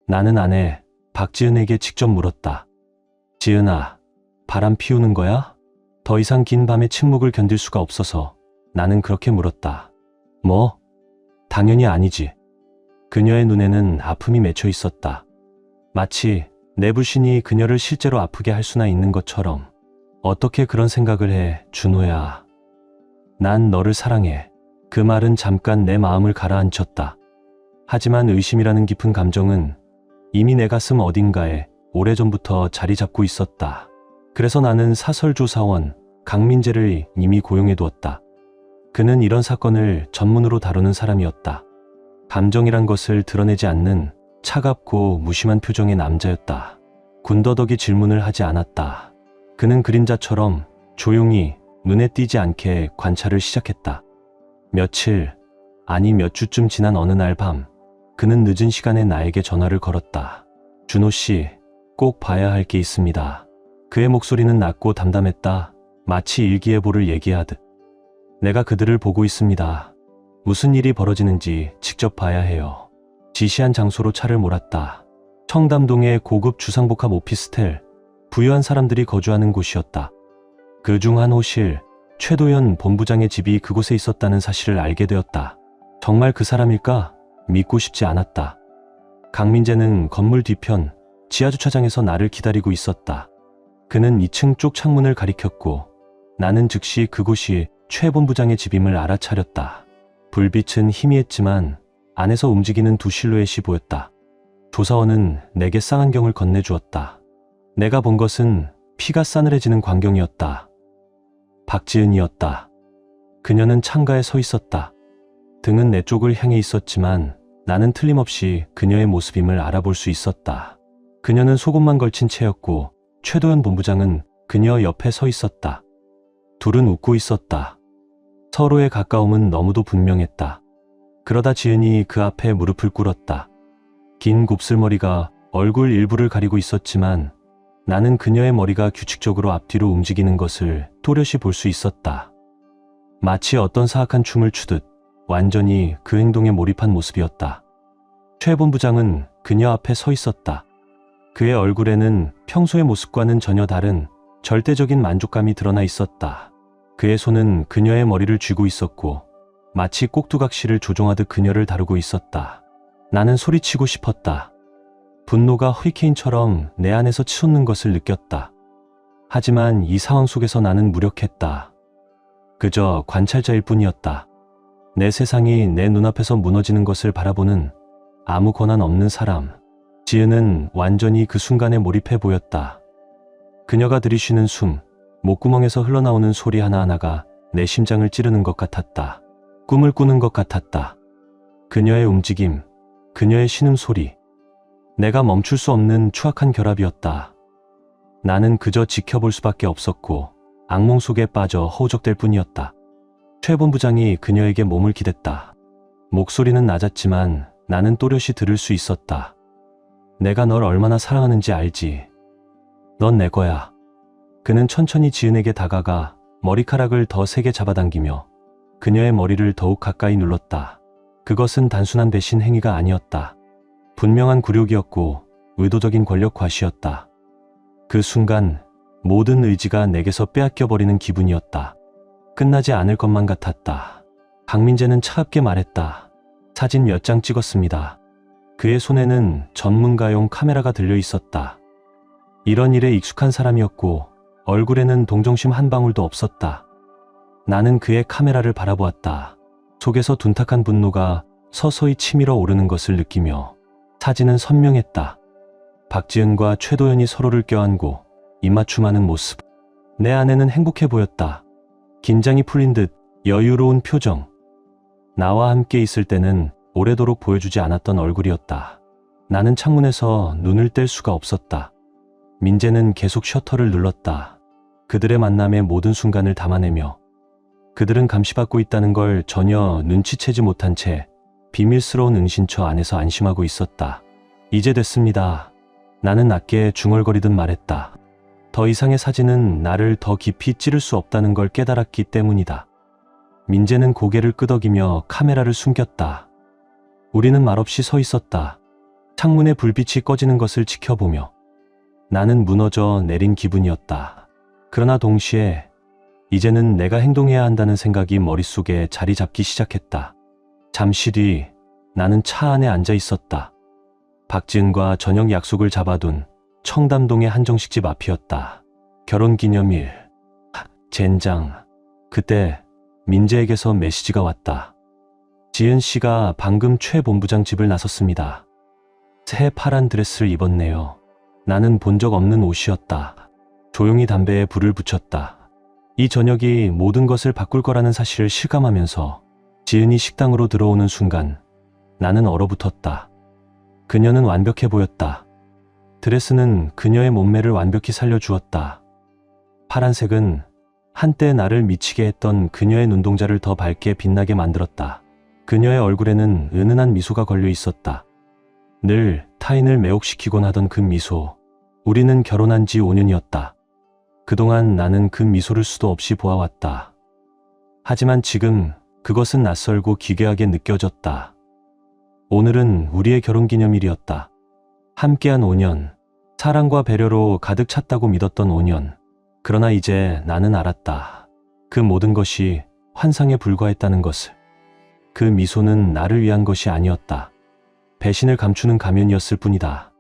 나는 아내 박지은에게 직접 물었다. 지은아, 바람 피우는 거야? 더 이상 긴 밤의 침묵을 견딜 수가 없어서 나는 그렇게 물었다. 뭐? 당연히 아니지. 그녀의 눈에는 아픔이 맺혀 있었다. 마치 내 불신이 그녀를 실제로 아프게 할 수나 있는 것처럼. 어떻게 그런 생각을 해, 준호야. 난 너를 사랑해. 그 말은 잠깐 내 마음을 가라앉혔다. 하지만 의심이라는 깊은 감정은 이미 내 가슴 어딘가에 오래전부터 자리 잡고 있었다. 그래서 나는 사설조사원 강민재를 이미 고용해 두었다. 그는 이런 사건을 전문으로 다루는 사람이었다. 감정이란 것을 드러내지 않는 차갑고 무심한 표정의 남자였다. 군더더기 질문을 하지 않았다. 그는 그림자처럼 조용히 눈에 띄지 않게 관찰을 시작했다. 며칠, 아니 몇 주쯤 지난 어느 날 밤, 그는 늦은 시간에 나에게 전화를 걸었다. 준호 씨, 꼭 봐야 할 게 있습니다. 그의 목소리는 낮고 담담했다. 마치 일기예보를 얘기하듯. 내가 그들을 보고 있습니다. 무슨 일이 벌어지는지 직접 봐야 해요. 지시한 장소로 차를 몰았다. 청담동의 고급 주상복합 오피스텔, 부유한 사람들이 거주하는 곳이었다. 그중 한 호실, 최도연 본부장의 집이 그곳에 있었다는 사실을 알게 되었다. 정말 그 사람일까? 믿고 싶지 않았다. 강민재는 건물 뒤편 지하주차장에서 나를 기다리고 있었다. 그는 2층 쪽 창문을 가리켰고 나는 즉시 그곳이 최 본부장의 집임을 알아차렸다. 불빛은 희미했지만 안에서 움직이는 두 실루엣이 보였다. 조사원은 내게 쌍안경을 건네주었다. 내가 본 것은 피가 싸늘해지는 광경이었다. 박지은이었다. 그녀는 창가에 서 있었다. 등은 내 쪽을 향해 있었지만 나는 틀림없이 그녀의 모습임을 알아볼 수 있었다. 그녀는 속옷만 걸친 채였고 최도연 본부장은 그녀 옆에 서 있었다. 둘은 웃고 있었다. 서로의 가까움은 너무도 분명했다. 그러다 지은이 그 앞에 무릎을 꿇었다. 긴 곱슬머리가 얼굴 일부를 가리고 있었지만 나는 그녀의 머리가 규칙적으로 앞뒤로 움직이는 것을 또렷이 볼 수 있었다. 마치 어떤 사악한 춤을 추듯 완전히 그 행동에 몰입한 모습이었다. 최 본부장은 그녀 앞에 서 있었다. 그의 얼굴에는 평소의 모습과는 전혀 다른 절대적인 만족감이 드러나 있었다. 그의 손은 그녀의 머리를 쥐고 있었고 마치 꼭두각시를 조종하듯 그녀를 다루고 있었다. 나는 소리치고 싶었다. 분노가 허리케인처럼 내 안에서 치솟는 것을 느꼈다. 하지만 이 상황 속에서 나는 무력했다. 그저 관찰자일 뿐이었다. 내 세상이 내 눈앞에서 무너지는 것을 바라보는 아무 권한 없는 사람. 지은은 완전히 그 순간에 몰입해 보였다. 그녀가 들이쉬는 숨, 목구멍에서 흘러나오는 소리 하나하나가 내 심장을 찌르는 것 같았다. 꿈을 꾸는 것 같았다. 그녀의 움직임, 그녀의 신음소리. 내가 멈출 수 없는 추악한 결합이었다. 나는 그저 지켜볼 수밖에 없었고 악몽 속에 빠져 허우적댈 뿐이었다. 최 본부장이 그녀에게 몸을 기댔다. 목소리는 낮았지만 나는 또렷이 들을 수 있었다. 내가 널 얼마나 사랑하는지 알지. 넌 내 거야. 그는 천천히 지은에게 다가가 머리카락을 더 세게 잡아당기며 그녀의 머리를 더욱 가까이 눌렀다. 그것은 단순한 배신 행위가 아니었다. 분명한 굴욕이었고 의도적인 권력 과시였다. 그 순간 모든 의지가 내게서 빼앗겨버리는 기분이었다. 끝나지 않을 것만 같았다. 강민재는 차갑게 말했다. 사진 몇 장 찍었습니다. 그의 손에는 전문가용 카메라가 들려 있었다. 이런 일에 익숙한 사람이었고 얼굴에는 동정심 한 방울도 없었다. 나는 그의 카메라를 바라보았다. 속에서 둔탁한 분노가 서서히 치밀어 오르는 것을 느끼며 사진은 선명했다. 박지은과 최도연이 서로를 껴안고 입맞춤하는 모습. 내 안에는 행복해 보였다. 긴장이 풀린 듯 여유로운 표정. 나와 함께 있을 때는 오래도록 보여주지 않았던 얼굴이었다. 나는 창문에서 눈을 뗄 수가 없었다. 민재는 계속 셔터를 눌렀다. 그들의 만남의 모든 순간을 담아내며 그들은 감시받고 있다는 걸 전혀 눈치채지 못한 채 비밀스러운 은신처 안에서 안심하고 있었다. 이제 됐습니다. 나는 낮게 중얼거리듯 말했다. 더 이상의 사진은 나를 더 깊이 찌를 수 없다는 걸 깨달았기 때문이다. 민재는 고개를 끄덕이며 카메라를 숨겼다. 우리는 말없이 서 있었다. 창문에 불빛이 꺼지는 것을 지켜보며 나는 무너져 내린 기분이었다. 그러나 동시에 이제는 내가 행동해야 한다는 생각이 머릿속에 자리 잡기 시작했다. 잠시 뒤 나는 차 안에 앉아 있었다. 박지은과 저녁 약속을 잡아둔 청담동의 한정식집 앞이었다. 결혼기념일. 젠장. 그때 민재에게서 메시지가 왔다. 지은 씨가 방금 최 본부장 집을 나섰습니다. 새 파란 드레스를 입었네요. 나는 본 적 없는 옷이었다. 조용히 담배에 불을 붙였다. 이 저녁이 모든 것을 바꿀 거라는 사실을 실감하면서 지은이 식당으로 들어오는 순간 나는 얼어붙었다. 그녀는 완벽해 보였다. 드레스는 그녀의 몸매를 완벽히 살려주었다. 파란색은 한때 나를 미치게 했던 그녀의 눈동자를 더 밝게 빛나게 만들었다. 그녀의 얼굴에는 은은한 미소가 걸려 있었다. 늘 타인을 매혹시키곤 하던 그 미소. 우리는 결혼한 지 5년이었다. 그동안 나는 그 미소를 수도 없이 보아왔다. 하지만 지금 그것은 낯설고 기괴하게 느껴졌다. 오늘은 우리의 결혼기념일이었다. 함께한 5년, 사랑과 배려로 가득 찼다고 믿었던 5년. 그러나 이제 나는 알았다. 그 모든 것이 환상에 불과했다는 것을. 그 미소는 나를 위한 것이 아니었다. 배신을 감추는 가면이었을 뿐이다.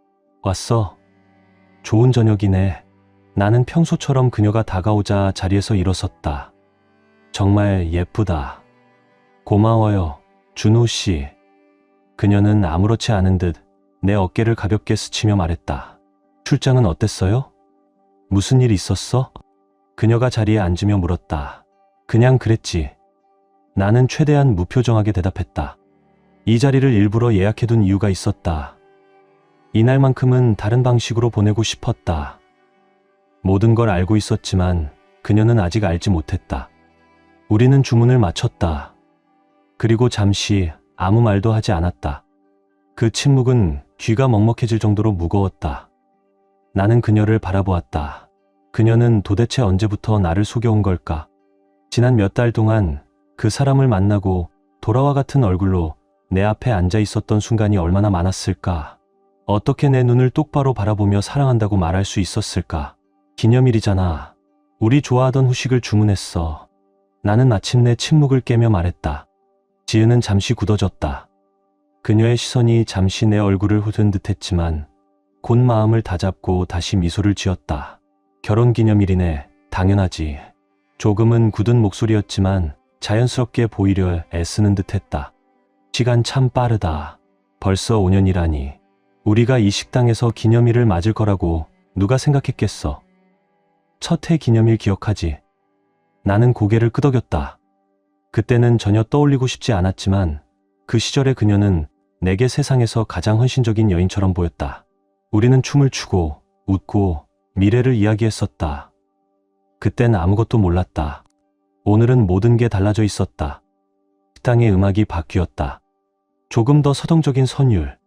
왔어. 좋은 저녁이네. 나는 평소처럼 그녀가 다가오자 자리에서 일어섰다. 정말 예쁘다. 고마워요, 준호 씨. 그녀는 아무렇지 않은 듯 내 어깨를 가볍게 스치며 말했다. 출장은 어땠어요? 무슨 일 있었어? 그녀가 자리에 앉으며 물었다. 그냥 그랬지. 나는 최대한 무표정하게 대답했다. 이 자리를 일부러 예약해둔 이유가 있었다. 이날만큼은 다른 방식으로 보내고 싶었다. 모든 걸 알고 있었지만 그녀는 아직 알지 못했다. 우리는 주문을 마쳤다. 그리고 잠시 아무 말도 하지 않았다. 그 침묵은 귀가 먹먹해질 정도로 무거웠다. 나는 그녀를 바라보았다. 그녀는 도대체 언제부터 나를 속여온 걸까? 지난 몇 달 동안 그 사람을 만나고 돌아와 같은 얼굴로 내 앞에 앉아 있었던 순간이 얼마나 많았을까? 어떻게 내 눈을 똑바로 바라보며 사랑한다고 말할 수 있었을까? 기념일이잖아. 우리 좋아하던 후식을 주문했어. 나는 마침내 침묵을 깨며 말했다. 지은은 잠시 굳어졌다. 그녀의 시선이 잠시 내 얼굴을 훑은 듯했지만 곧 마음을 다잡고 다시 미소를 지었다. 결혼기념일이네. 당연하지. 조금은 굳은 목소리였지만 자연스럽게 보이려 애쓰는 듯했다. 시간 참 빠르다. 벌써 5년이라니. 우리가 이 식당에서 기념일을 맞을 거라고 누가 생각했겠어. 첫 해 기념일 기억하지? 나는 고개를 끄덕였다. 그때는 전혀 떠올리고 싶지 않았지만 그 시절의 그녀는 내게 세상에서 가장 헌신적인 여인처럼 보였다. 우리는 춤을 추고 웃고 미래를 이야기했었다. 그땐 아무것도 몰랐다. 오늘은 모든 게 달라져 있었다. 식당의 음악이 바뀌었다. 조금 더 서정적인 선율.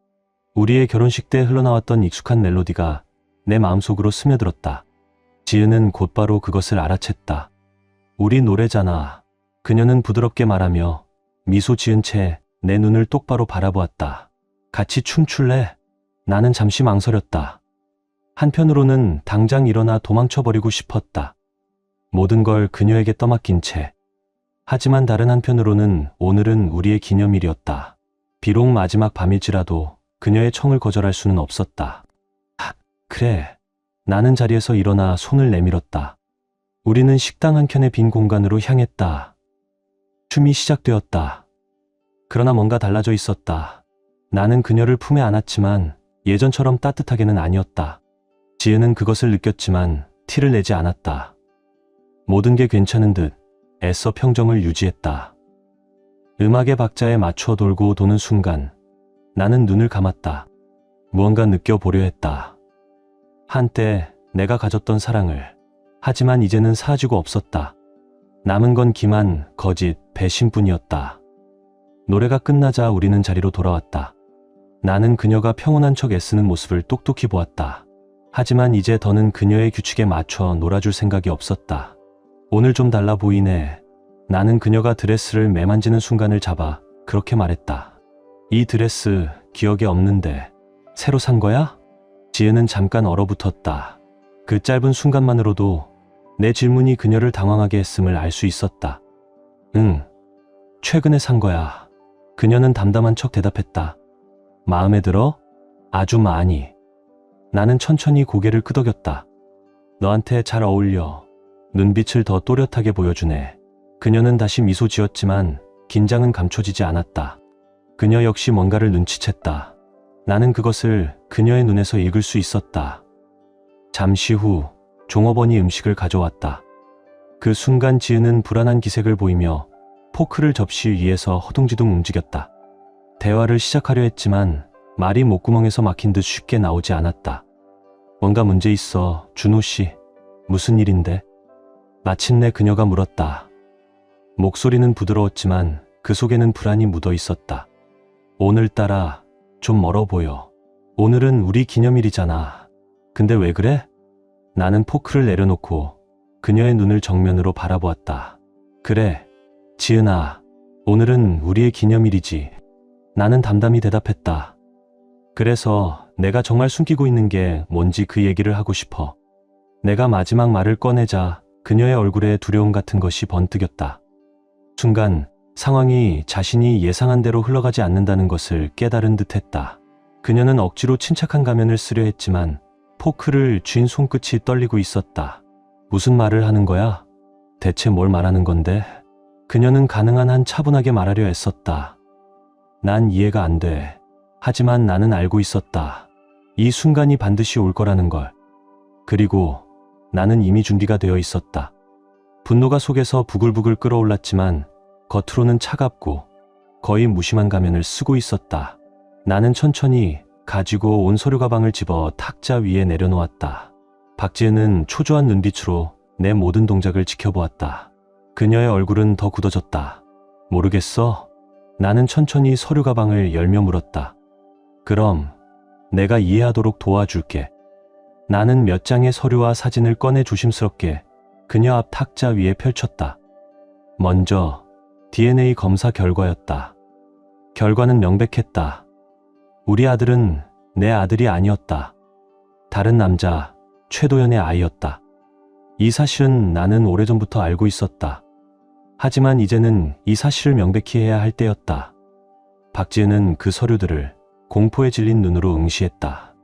우리의 결혼식 때 흘러나왔던 익숙한 멜로디가 내 마음속으로 스며들었다. 지은은 곧바로 그것을 알아챘다. 우리 노래잖아. 그녀는 부드럽게 말하며 미소 지은 채 내 눈을 똑바로 바라보았다. 같이 춤출래? 나는 잠시 망설였다. 한편으로는 당장 일어나 도망쳐버리고 싶었다. 모든 걸 그녀에게 떠맡긴 채. 하지만 다른 한편으로는 오늘은 우리의 기념일이었다. 비록 마지막 밤일지라도 그녀의 청을 거절할 수는 없었다. 그래. 나는 자리에서 일어나 손을 내밀었다. 우리는 식당 한켠의 빈 공간으로 향했다. 춤이 시작되었다. 그러나 뭔가 달라져 있었다. 나는 그녀를 품에 안았지만 예전처럼 따뜻하게는 아니었다. 지은은 그것을 느꼈지만 티를 내지 않았다. 모든 게 괜찮은 듯 애써 평정을 유지했다. 음악의 박자에 맞춰 돌고 도는 순간 나는 눈을 감았다. 무언가 느껴보려 했다. 한때 내가 가졌던 사랑을. 하지만 이제는 사라지고 없었다. 남은 건 기만, 거짓, 배신뿐이었다. 노래가 끝나자 우리는 자리로 돌아왔다. 나는 그녀가 평온한 척 애쓰는 모습을 똑똑히 보았다. 하지만 이제 더는 그녀의 규칙에 맞춰 놀아줄 생각이 없었다. 오늘 좀 달라 보이네. 나는 그녀가 드레스를 매만지는 순간을 잡아 그렇게 말했다. 이 드레스 기억에 없는데 새로 산 거야? 지은은 잠깐 얼어붙었다. 그 짧은 순간만으로도 내 질문이 그녀를 당황하게 했음을 알 수 있었다. 응, 최근에 산 거야. 그녀는 담담한 척 대답했다. 마음에 들어? 아주 많이. 나는 천천히 고개를 끄덕였다. 너한테 잘 어울려. 눈빛을 더 또렷하게 보여주네. 그녀는 다시 미소 지었지만 긴장은 감춰지지 않았다. 그녀 역시 뭔가를 눈치챘다. 나는 그것을 그녀의 눈에서 읽을 수 있었다. 잠시 후 종업원이 음식을 가져왔다. 그 순간 지은은 불안한 기색을 보이며 포크를 접시 위에서 허둥지둥 움직였다. 대화를 시작하려 했지만 말이 목구멍에서 막힌 듯 쉽게 나오지 않았다. 뭔가 문제 있어, 준호 씨. 무슨 일인데? 마침내 그녀가 물었다. 목소리는 부드러웠지만 그 속에는 불안이 묻어 있었다. 오늘따라 좀 멀어 보여. 오늘은 우리 기념일이잖아. 근데 왜 그래? 나는 포크를 내려놓고 그녀의 눈을 정면으로 바라보았다. 그래, 지은아. 오늘은 우리의 기념일이지. 나는 담담히 대답했다. 그래서 내가 정말 숨기고 있는 게 뭔지 그 얘기를 하고 싶어. 내가 마지막 말을 꺼내자 그녀의 얼굴에 두려움 같은 것이 번뜩였다. 순간 상황이 자신이 예상한 대로 흘러가지 않는다는 것을 깨달은 듯했다. 그녀는 억지로 침착한 가면을 쓰려 했지만 포크를 쥔 손끝이 떨리고 있었다. 무슨 말을 하는 거야? 대체 뭘 말하는 건데? 그녀는 가능한 한 차분하게 말하려 애썼다. 난 이해가 안 돼. 하지만 나는 알고 있었다. 이 순간이 반드시 올 거라는 걸. 그리고 나는 이미 준비가 되어 있었다. 분노가 속에서 부글부글 끓어올랐지만 겉으로는 차갑고 거의 무심한 가면을 쓰고 있었다. 나는 천천히 가지고 온 서류 가방을 집어 탁자 위에 내려놓았다. 박지은은 초조한 눈빛으로 내 모든 동작을 지켜보았다. 그녀의 얼굴은 더 굳어졌다. 모르겠어? 나는 천천히 서류 가방을 열며 물었다. 그럼 내가 이해하도록 도와줄게. 나는 몇 장의 서류와 사진을 꺼내 조심스럽게 그녀 앞 탁자 위에 펼쳤다. 먼저 DNA 검사 결과였다. 결과는 명백했다. 우리 아들은 내 아들이 아니었다. 다른 남자, 최도연의 아이였다. 이 사실은 나는 오래전부터 알고 있었다. 하지만 이제는 이 사실을 명백히 해야 할 때였다. 박지은은 그 서류들을 공포에 질린 눈으로 응시했다.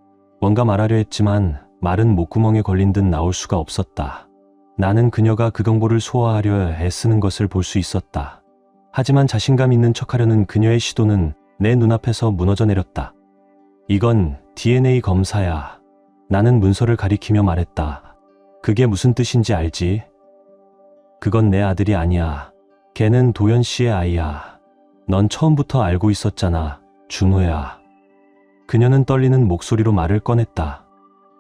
뭔가 말하려 했지만 말은 목구멍에 걸린 듯 나올 수가 없었다. 나는 그녀가 그 정보를 소화하려 애쓰는 것을 볼 수 있었다. 하지만 자신감 있는 척하려는 그녀의 시도는 내 눈앞에서 무너져 내렸다. 이건 DNA 검사야. 나는 문서를 가리키며 말했다. 그게 무슨 뜻인지 알지? 그건 내 아들이 아니야. 걔는 도연 씨의 아이야. 넌 처음부터 알고 있었잖아, 준호야. 그녀는 떨리는 목소리로 말을 꺼냈다.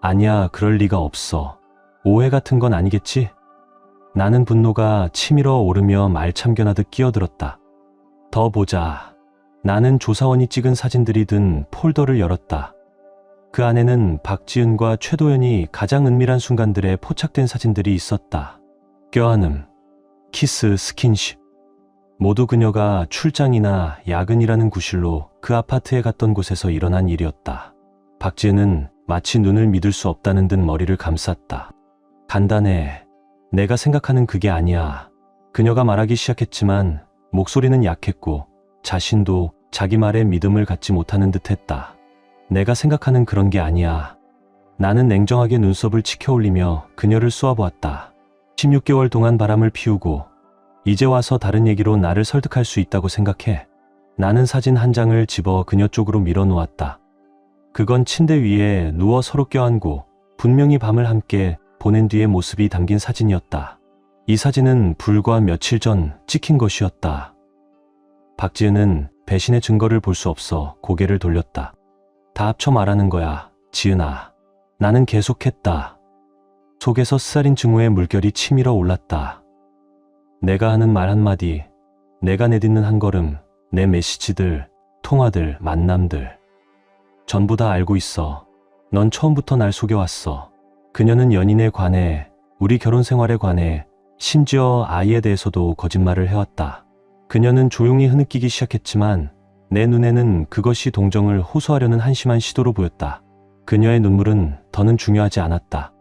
아니야, 그럴 리가 없어. 오해 같은 건 아니겠지? 나는 분노가 치밀어 오르며 말 참견하듯 끼어들었다. 더 보자. 나는 조사원이 찍은 사진들이 든 폴더를 열었다. 그 안에는 박지은과 최도연이 가장 은밀한 순간들에 포착된 사진들이 있었다. 껴안음, 키스, 스킨십. 모두 그녀가 출장이나 야근이라는 구실로 그 아파트에 갔던 곳에서 일어난 일이었다. 박지은은 마치 눈을 믿을 수 없다는 듯 머리를 감쌌다. 간단해. 내가 생각하는 그게 아니야. 그녀가 말하기 시작했지만 목소리는 약했고 자신도 자기 말에 믿음을 갖지 못하는 듯했다. 내가 생각하는 그런 게 아니야. 나는 냉정하게 눈썹을 치켜올리며 그녀를 쏘아보았다. 16개월 동안 바람을 피우고 이제 와서 다른 얘기로 나를 설득할 수 있다고 생각해. 나는 사진 한 장을 집어 그녀 쪽으로 밀어놓았다. 그건 침대 위에 누워 서로 껴안고 분명히 밤을 함께 보낸 뒤의 모습이 담긴 사진이었다. 이 사진은 불과 며칠 전 찍힌 것이었다. 박지은은 배신의 증거를 볼 수 없어 고개를 돌렸다. 다 합쳐 말하는 거야, 지은아. 나는 계속했다. 속에서 쓰살인 증오의 물결이 치밀어 올랐다. 내가 하는 말 한마디, 내가 내딛는 한 걸음, 내 메시지들, 통화들, 만남들. 전부 다 알고 있어. 넌 처음부터 날 속여왔어. 그녀는 연인에 관해, 우리 결혼 생활에 관해, 심지어 아이에 대해서도 거짓말을 해왔다. 그녀는 조용히 흐느끼기 시작했지만 내 눈에는 그것이 동정을 호소하려는 한심한 시도로 보였다. 그녀의 눈물은 더는 중요하지 않았다.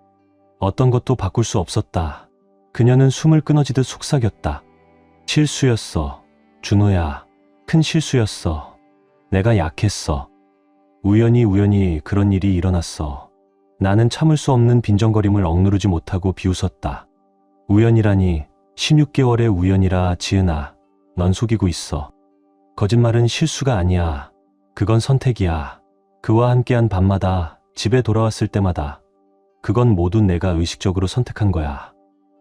어떤 것도 바꿀 수 없었다. 그녀는 숨을 끊어지듯 속삭였다. 실수였어. 준호야. 큰 실수였어. 내가 약했어. 우연히 그런 일이 일어났어. 나는 참을 수 없는 빈정거림을 억누르지 못하고 비웃었다. 우연이라니, 16개월의 우연이라. 지은아, 넌 속이고 있어. 거짓말은 실수가 아니야. 그건 선택이야. 그와 함께한 밤마다, 집에 돌아왔을 때마다 그건 모두 내가 의식적으로 선택한 거야.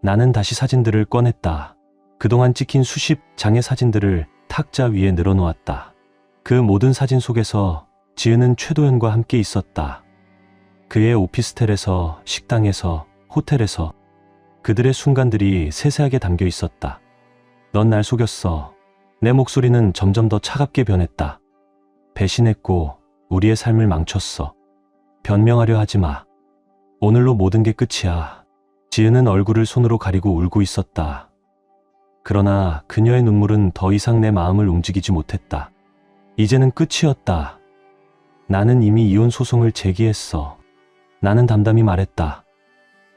나는 다시 사진들을 꺼냈다. 그동안 찍힌 수십 장의 사진들을 탁자 위에 늘어놓았다. 그 모든 사진 속에서 지은은 최도연과 함께 있었다. 그의 오피스텔에서, 식당에서, 호텔에서 그들의 순간들이 세세하게 담겨 있었다. 넌 날 속였어. 내 목소리는 점점 더 차갑게 변했다. 배신했고 우리의 삶을 망쳤어. 변명하려 하지 마. 오늘로 모든 게 끝이야. 지은은 얼굴을 손으로 가리고 울고 있었다. 그러나 그녀의 눈물은 더 이상 내 마음을 움직이지 못했다. 이제는 끝이었다. 나는 이미 이혼 소송을 제기했어. 나는 담담히 말했다.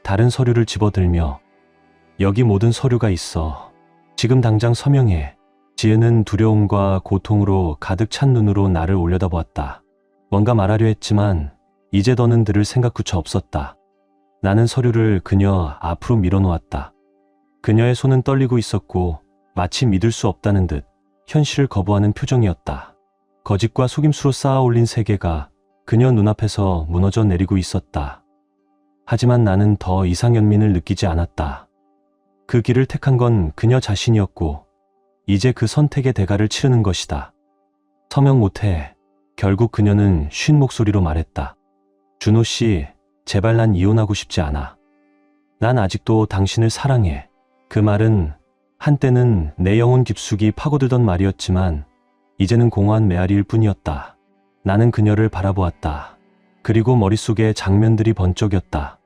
다른 서류를 집어들며. 여기 모든 서류가 있어. 지금 당장 서명해. 지은은 두려움과 고통으로 가득 찬 눈으로 나를 올려다보았다. 뭔가 말하려 했지만 이제 더는 들을 생각조차 없었다. 나는 서류를 그녀 앞으로 밀어놓았다. 그녀의 손은 떨리고 있었고 마치 믿을 수 없다는 듯 현실을 거부하는 표정이었다. 거짓과 속임수로 쌓아 올린 세계가 그녀 눈앞에서 무너져 내리고 있었다. 하지만 나는 더 이상 연민을 느끼지 않았다. 그 길을 택한 건 그녀 자신이었고 이제 그 선택의 대가를 치르는 것이다. 서명 못해. 결국 그녀는 쉰 목소리로 말했다. 준호 씨, 제발 난 이혼하고 싶지 않아. 난 아직도 당신을 사랑해. 그 말은 한때는 내 영혼 깊숙이 파고들던 말이었지만 이제는 공허한 메아리일 뿐이었다. 나는 그녀를 바라보았다. 그리고 머릿속에 장면들이 번쩍였다.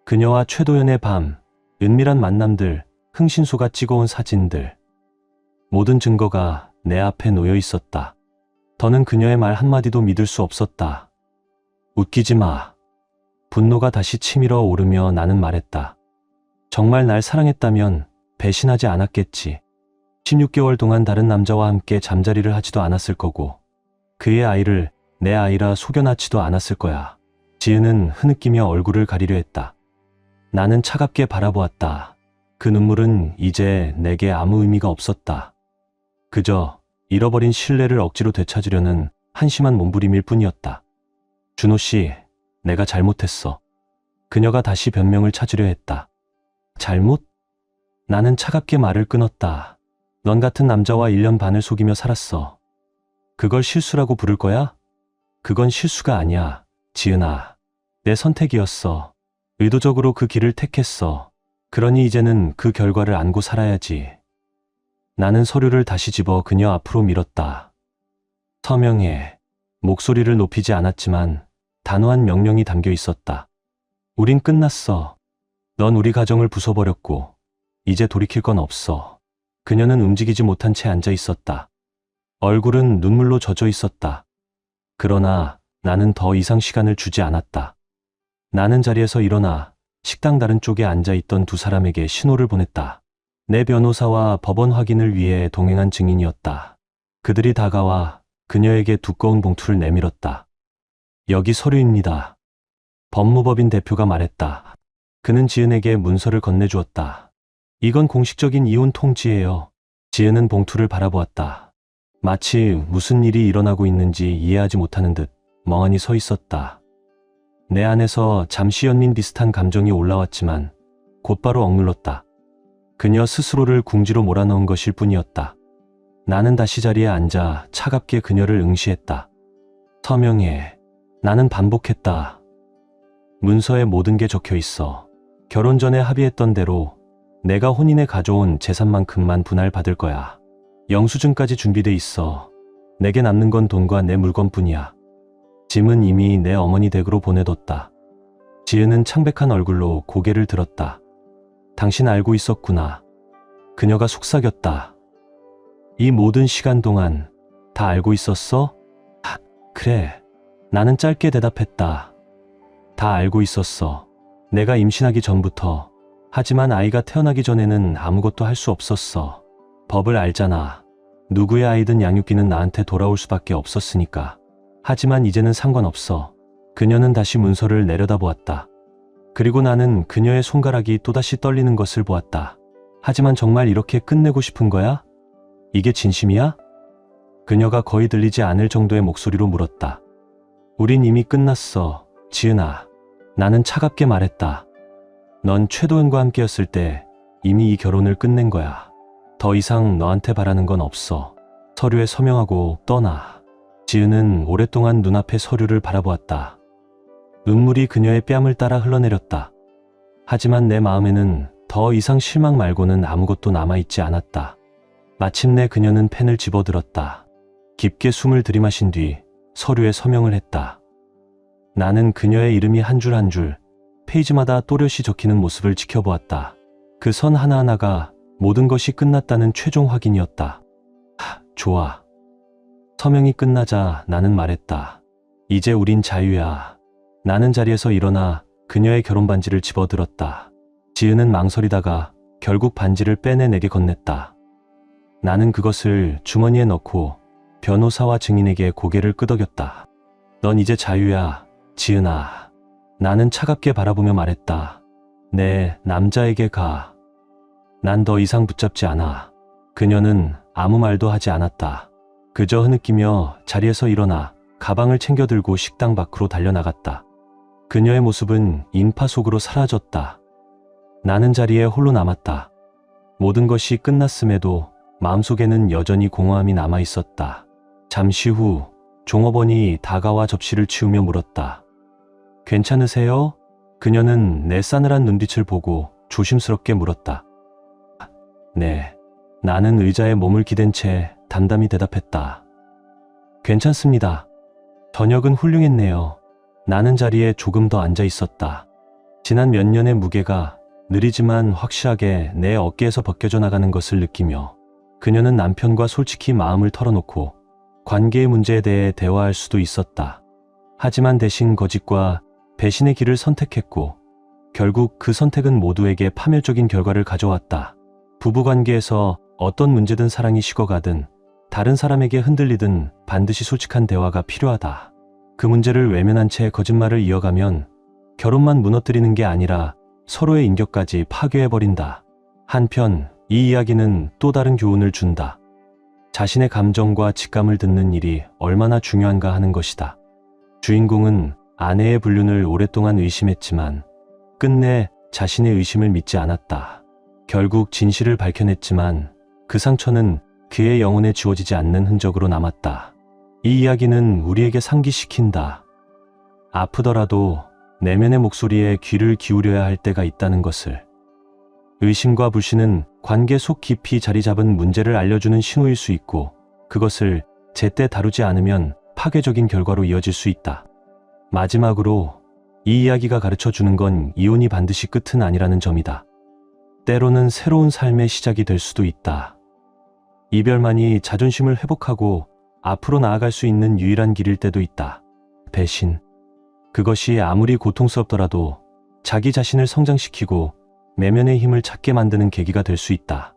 그녀와 최도연의 밤, 은밀한 만남들, 흥신소가 찍어온 사진들. 모든 증거가 내 앞에 놓여 있었다. 더는 그녀의 말 한마디도 믿을 수 없었다. 웃기지 마. 분노가 다시 치밀어 오르며 나는 말했다. 정말 날 사랑했다면 배신하지 않았겠지. 16개월 동안 다른 남자와 함께 잠자리를 하지도 않았을 거고 그의 아이를 내 아이라 속여놨지도 않았을 거야. 지은은 흐느끼며 얼굴을 가리려 했다. 나는 차갑게 바라보았다. 그 눈물은 이제 내게 아무 의미가 없었다. 그저 잃어버린 신뢰를 억지로 되찾으려는 한심한 몸부림일 뿐이었다. 준호 씨, 내가 잘못했어. 그녀가 다시 변명을 찾으려 했다. 잘못? 나는 차갑게 말을 끊었다. 넌 같은 남자와 1년 반을 속이며 살았어. 그걸 실수라고 부를 거야? 그건 실수가 아니야, 지은아. 내 선택이었어. 의도적으로 그 길을 택했어. 그러니 이제는 그 결과를 안고 살아야지. 나는 서류를 다시 집어 그녀 앞으로 밀었다. 서명해. 목소리를 높이지 않았지만 단호한 명령이 담겨 있었다. 우린 끝났어. 넌 우리 가정을 부숴버렸고 이제 돌이킬 건 없어. 그녀는 움직이지 못한 채 앉아 있었다. 얼굴은 눈물로 젖어 있었다. 그러나 나는 더 이상 시간을 주지 않았다. 나는 자리에서 일어나 식당 다른 쪽에 앉아 있던 두 사람에게 신호를 보냈다. 내 변호사와 법원 확인을 위해 동행한 증인이었다. 그들이 다가와 그녀에게 두꺼운 봉투를 내밀었다. 여기 서류입니다. 법무법인 대표가 말했다. 그는 지은에게 문서를 건네주었다. 이건 공식적인 이혼 통지예요. 지은은 봉투를 바라보았다. 마치 무슨 일이 일어나고 있는지 이해하지 못하는 듯 멍하니 서 있었다. 내 안에서 잠시 연민 비슷한 감정이 올라왔지만 곧바로 억눌렀다. 그녀 스스로를 궁지로 몰아넣은 것일 뿐이었다. 나는 다시 자리에 앉아 차갑게 그녀를 응시했다. 서명해. 나는 반복했다. 문서에 모든 게 적혀 있어. 결혼 전에 합의했던 대로 내가 혼인에 가져온 재산만큼만 분할받을 거야. 영수증까지 준비돼 있어. 내게 남는 건 돈과 내 물건뿐이야. 짐은 이미 내 어머니 댁으로 보내뒀다. 지은은 창백한 얼굴로 고개를 들었다. 당신 알고 있었구나. 그녀가 속삭였다. 이 모든 시간 동안 다 알고 있었어? 그래. 나는 짧게 대답했다. 다 알고 있었어. 내가 임신하기 전부터. 하지만 아이가 태어나기 전에는 아무것도 할 수 없었어. 법을 알잖아. 누구의 아이든 양육비는 나한테 돌아올 수밖에 없었으니까. 하지만 이제는 상관없어. 그녀는 다시 문서를 내려다보았다. 그리고 나는 그녀의 손가락이 또다시 떨리는 것을 보았다. 하지만 정말 이렇게 끝내고 싶은 거야? 이게 진심이야? 그녀가 거의 들리지 않을 정도의 목소리로 물었다. 우린 이미 끝났어, 지은아. 나는 차갑게 말했다. 넌 최도연과 함께였을 때 이미 이 결혼을 끝낸 거야. 더 이상 너한테 바라는 건 없어. 서류에 서명하고 떠나. 지은은 오랫동안 눈앞의 서류를 바라보았다. 눈물이 그녀의 뺨을 따라 흘러내렸다. 하지만 내 마음에는 더 이상 실망 말고는 아무것도 남아있지 않았다. 마침내 그녀는 펜을 집어들었다. 깊게 숨을 들이마신 뒤 서류에 서명을 했다. 나는 그녀의 이름이 한 줄 한 줄, 페이지마다 또렷이 적히는 모습을 지켜보았다. 그 선 하나하나가 모든 것이 끝났다는 최종 확인이었다. 좋아. 서명이 끝나자 나는 말했다. 이제 우린 자유야. 나는 자리에서 일어나 그녀의 결혼 반지를 집어들었다. 지은은 망설이다가 결국 반지를 빼내 내게 건넸다. 나는 그것을 주머니에 넣고 변호사와 증인에게 고개를 끄덕였다. 넌 이제 자유야, 지은아. 나는 차갑게 바라보며 말했다. 네, 남자에게 가. 난 더 이상 붙잡지 않아. 그녀는 아무 말도 하지 않았다. 그저 흐느끼며 자리에서 일어나 가방을 챙겨 들고 식당 밖으로 달려나갔다. 그녀의 모습은 인파 속으로 사라졌다. 나는 자리에 홀로 남았다. 모든 것이 끝났음에도 마음속에는 여전히 공허함이 남아 있었다. 잠시 후 종업원이 다가와 접시를 치우며 물었다. 괜찮으세요? 그녀는 내 싸늘한 눈빛을 보고 조심스럽게 물었다. 네. 나는 의자에 몸을 기댄 채 담담히 대답했다. 괜찮습니다. 저녁은 훌륭했네요. 나는 자리에 조금 더 앉아 있었다. 지난 몇 년의 무게가 느리지만 확실하게 내 어깨에서 벗겨져 나가는 것을 느끼며 그녀는 남편과 솔직히 마음을 털어놓고 관계의 문제에 대해 대화할 수도 있었다. 하지만 대신 거짓과 배신의 길을 선택했고 결국 그 선택은 모두에게 파멸적인 결과를 가져왔다. 부부관계에서 어떤 문제든 사랑이 식어가든 다른 사람에게 흔들리든 반드시 솔직한 대화가 필요하다. 그 문제를 외면한 채 거짓말을 이어가면 결혼만 무너뜨리는 게 아니라 서로의 인격까지 파괴해버린다. 한편 이 이야기는 또 다른 교훈을 준다. 자신의 감정과 직감을 듣는 일이 얼마나 중요한가 하는 것이다. 주인공은 아내의 불륜을 오랫동안 의심했지만 끝내 자신의 의심을 믿지 않았다. 결국 진실을 밝혀냈지만 그 상처는 그의 영혼에 지워지지 않는 흔적으로 남았다. 이 이야기는 우리에게 상기시킨다. 아프더라도 내면의 목소리에 귀를 기울여야 할 때가 있다는 것을. 의심과 불신은 관계 속 깊이 자리 잡은 문제를 알려주는 신호일 수 있고 그것을 제때 다루지 않으면 파괴적인 결과로 이어질 수 있다. 마지막으로 이 이야기가 가르쳐주는 건 이혼이 반드시 끝은 아니라는 점이다. 때로는 새로운 삶의 시작이 될 수도 있다. 이별만이 자존심을 회복하고 앞으로 나아갈 수 있는 유일한 길일 때도 있다. 배신. 그것이 아무리 고통스럽더라도 자기 자신을 성장시키고 내면의 힘을 찾게 만드는 계기가 될 수 있다.